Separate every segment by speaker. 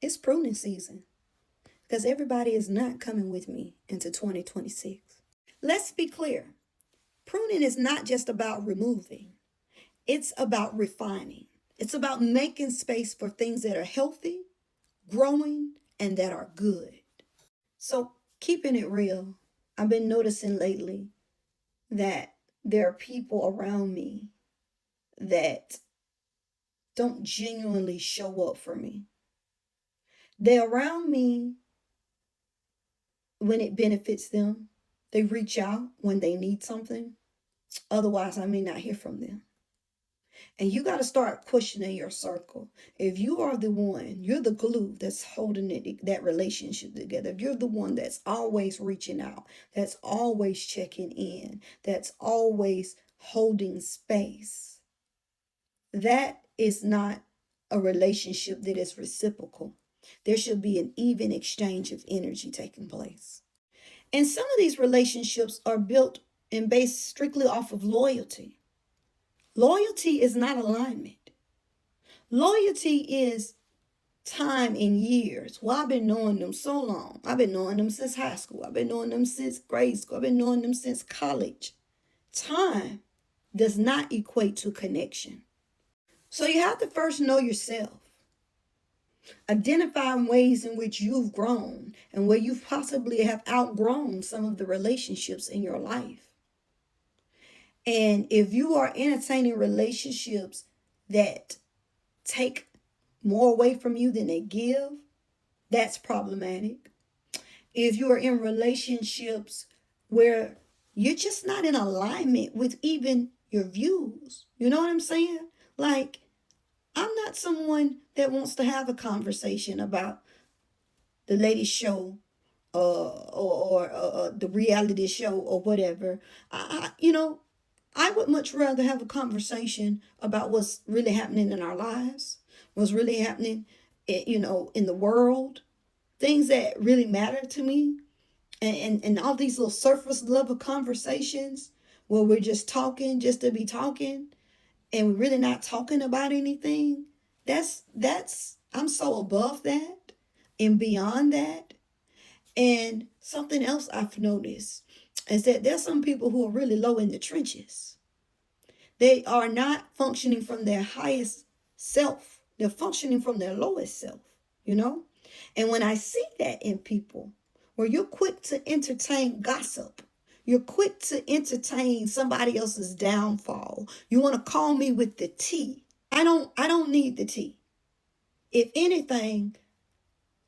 Speaker 1: It's pruning season because everybody is not coming with me into 2026. Let's be clear. Pruning is not just about removing. It's about refining. It's about making space for things that are healthy, growing, and that are good. So, keeping it real, I've been noticing lately that there are people around me that don't genuinely show up for me. They're around me when it benefits them. They reach out when they need something. Otherwise, I may not hear from them. And you got to start questioning your circle. If you are the one, you're the glue that's holding that relationship together. If you're the one that's always reaching out, that's always checking in, that's always holding space, that is not a relationship that is reciprocal. There should be an even exchange of energy taking place. And some of these relationships are built and based strictly off of loyalty. Loyalty is not alignment. Loyalty is time and years. Well, I've been knowing them so long. I've been knowing them since high school. I've been knowing them since grade school. I've been knowing them since college. Time does not equate to connection. So you have to first know yourself. Identify ways in which you've grown and where you possibly have outgrown some of the relationships in your life. And if you are entertaining relationships that take more away from you than they give, that's problematic. If you are in relationships where you're just not in alignment with even your views, you know what I'm saying? Like, I'm not someone that wants to have a conversation about the latest show or the reality show or whatever. I would much rather have a conversation about what's really happening in our lives, what's really happening, in the world, things that really matter to me, and all these little surface level conversations where we're just talking just to be talking, and we're really not talking about anything. That's I'm so above that and beyond that. And something else I've noticed is that there's some people who are really low in the trenches. They are not functioning from their highest self. They're functioning from their lowest self, you know? And when I see that in people, where you're quick to entertain gossip, you're quick to entertain somebody else's downfall. You want to call me with the tea. I don't need the tea. If anything,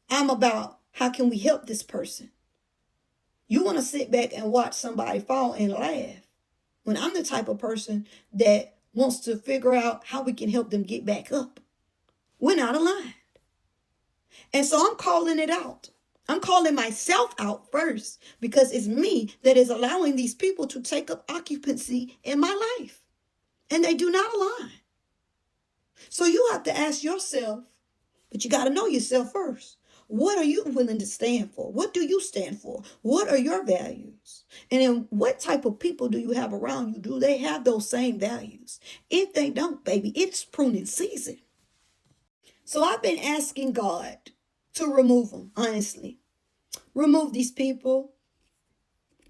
Speaker 1: I'm about how can we help this person? You want to sit back and watch somebody fall and laugh when I'm the type of person that wants to figure out how we can help them get back up. We're not aligned. And so I'm calling it out. I'm calling myself out first because it's me that is allowing these people to take up occupancy in my life. And they do not align. So you have to ask yourself, but you got to know yourself first. What are you willing to stand for? What do you stand for? What are your values? And then what type of people do you have around you? Do they have those same values? If they don't, baby, it's pruning season. So I've been asking God to remove them, honestly. Remove these people.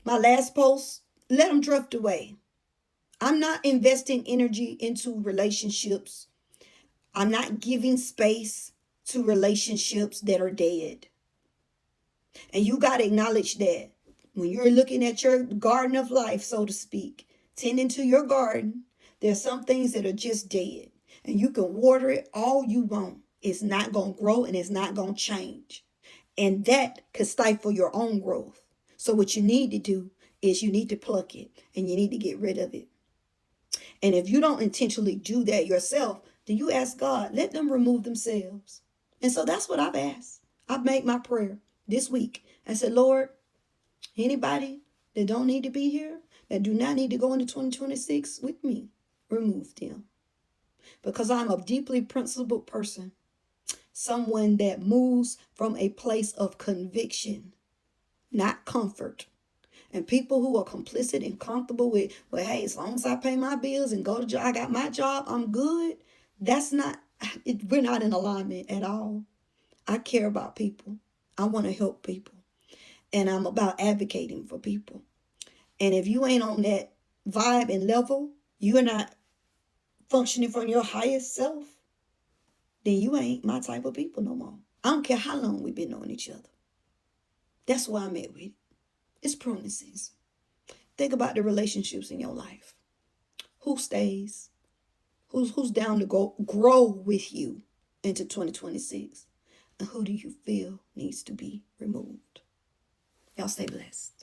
Speaker 1: My last post, let them drift away. I'm not investing energy into relationships. I'm not giving space to relationships that are dead. And you got to acknowledge that when you're looking at your garden of life, so to speak, tending to your garden, there's some things that are just dead. And you can water it all you want. It's not going to grow and it's not going to change. And that could stifle your own growth. So what you need to do is you need to pluck it and you need to get rid of it. And if you don't intentionally do that yourself, then you ask God, let them remove themselves. And so that's what I've asked. I've made my prayer this week. I said, Lord, anybody that don't need to be here, that do not need to go into 2026 with me, remove them. Because I'm a deeply principled person. Someone that moves from a place of conviction, not comfort. And people who are complicit and comfortable with, well, hey, as long as I pay my bills and go to job, I got my job, I'm good. We're not in alignment at all. I care about people. I want to help people. And I'm about advocating for people. And if you ain't on that vibe and level, you're not functioning from your highest self, then you ain't my type of people no more. I don't care how long we've been knowing each other. That's why I'm at with it. It's pruning season. Think about the relationships in your life. Who stays? Who's down to go grow with you into 2026? And who do you feel needs to be removed? Y'all stay blessed.